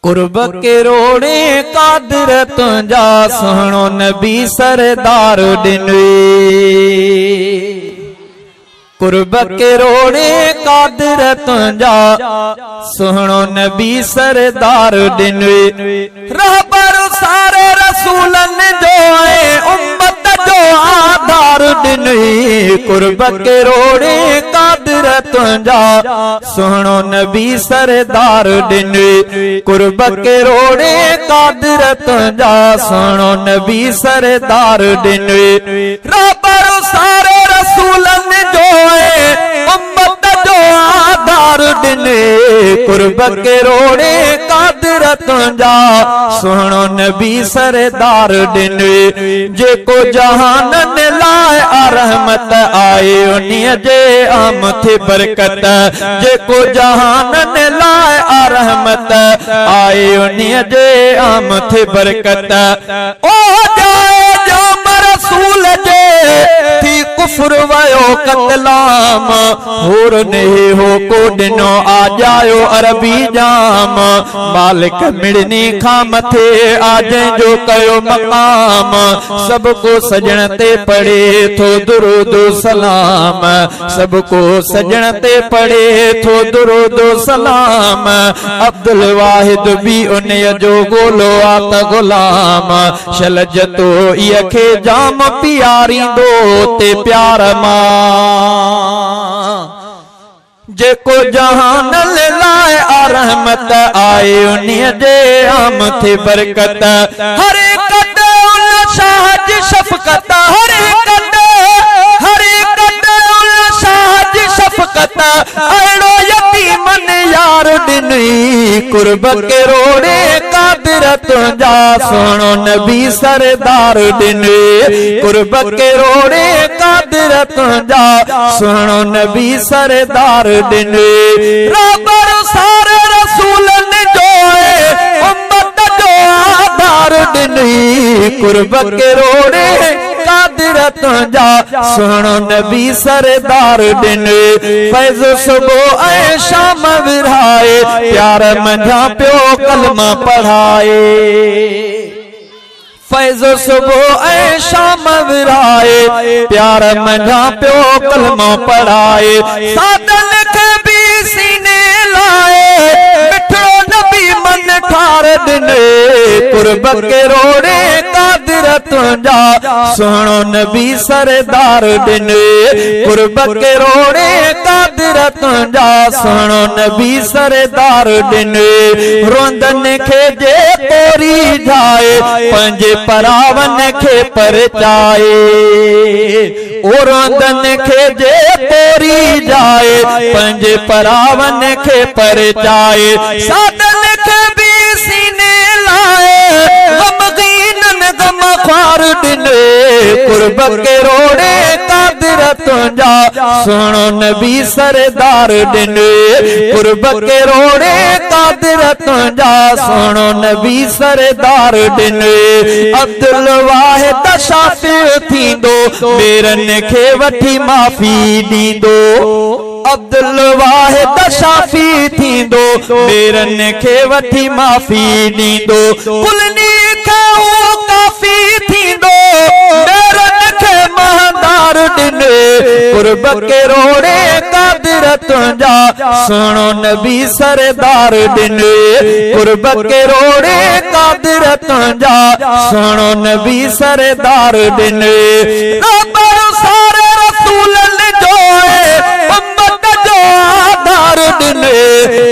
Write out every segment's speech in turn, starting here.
कुर्ब के रोड़े कादिर तुंजा सुहणो नबी सरदार डिनवे। कुर्ब के रोड़े कादिर तुंजा सुहणो नबी सरदार डिनवे। रहबर सारे रसूलन जो है उम्मत जो आधार डिनवे। कुर्ब के रोड़े कादिर तुंजा सुहणो नबी सरदार डिनवे। कुर्ब के रोड़े कादिर तुंजा सुहणो नबी सरदार डिनवे। रहबर सारे रसूलन जो उम्मत जो आधार डिने। कुर्ब के रोड़े कादिर तुंजा सुहणो नबी सरदार डिने। जेको जहानन लाए रहमत आए उन्हीं जे आम थे बरकत। जेको जहानन लाए रहमत आए उन्हीं जे आम थे बरकत। ओ जाए जो रसूल जे थी कुफर वयो कतलाम। होर नहीं हो को दिनो आ जायो अरबी जाम। मालिक मिड़नी खां मथे आज जो कयो मकाम। सबको सजण ते पढ़े थो दुरूद सलाम। सबको सजण ते पढ़े थो दुरूद सलाम। अब्दुल वाहिद भी उन जो गोलो आत गुलाम। शलज तो यखे जाम प्यारी दो ते प्यार मां। जेको जहान लाए रहमत आए उन्हीं जे आम थे बरकत। हर कद उन शाहज शफकत। हर कद उन शाहज शफकत। अड़ो यतीमन यार डिनी। कुर्ब के रोड़े कादिर तुंजा सुहणो नबी सरदार डिने। कुर्ब के रोड़े कादिर तुंजा सुहणो नबी सरदार डिने। रहबर सारे रसूलन जो उम्मत जो आधार डिने। कुर्ब के रोड़े कादिर तुंजा सुहणो नबी सरदार डिने। फैज़ सुबह ऐं शाम विरहाए प्यार मंझा प्यो कलमा पढ़ाए। फैज़ सुबह ऐं शाम विरहाए प्यार मंझा प्यो कलमा पढ़ाए। सादन के भी सीने लाए मिठड़ो नबी मन ठार डिने। कुर्ब के रोड़े कादिर तुंजा सुहणो नबी सरदार डिने। कुर्ब के रोड़े कादिर तुंजा सुहणो नबी सरदार डिने। रोंदन खे जे पोरी जाए पंजे परावन खे परचाए। ओ रोंदन खे जे पोरी जाए पंजे परावन खे परचाए। सादन खे भी सीने लाए गमगीनन गम ख्वार डिने। कुर्ब के रोड़े कादिर तुंजा सुहणो नबी सरदार डिने। कुर्ब के रोड़े कादिर तुंजा सुहणो नबी सरदार डिने। अब्दुल वाहिद शाफी थींदो बेरन खे वठी माफ़ी ॾींदो। अब्दुल वाहिद शाफी थींदो बेरन खे वठी माफ़ी ॾींदो। कुलनी खे उहो काफ़ी थींदो बेरन खे महदार डिने। कुर्ब के रोड़े कादिर तुंजा सुहणो नबी सरदार डिने। कुर्ब के रोड़े कादिर तुंजा सुहणो नबी सरदार डिने। रहबर सारे रसूलन जो उम्मत जो आधार डिने।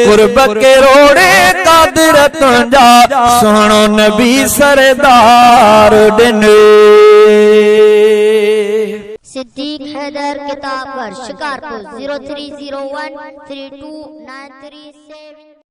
कुर्ब के रोड़े कादिर तुंजा सुहणो नबी सरदार डिने। सिद्दीक हैदर किताब पर शिकारपुर 0301329337।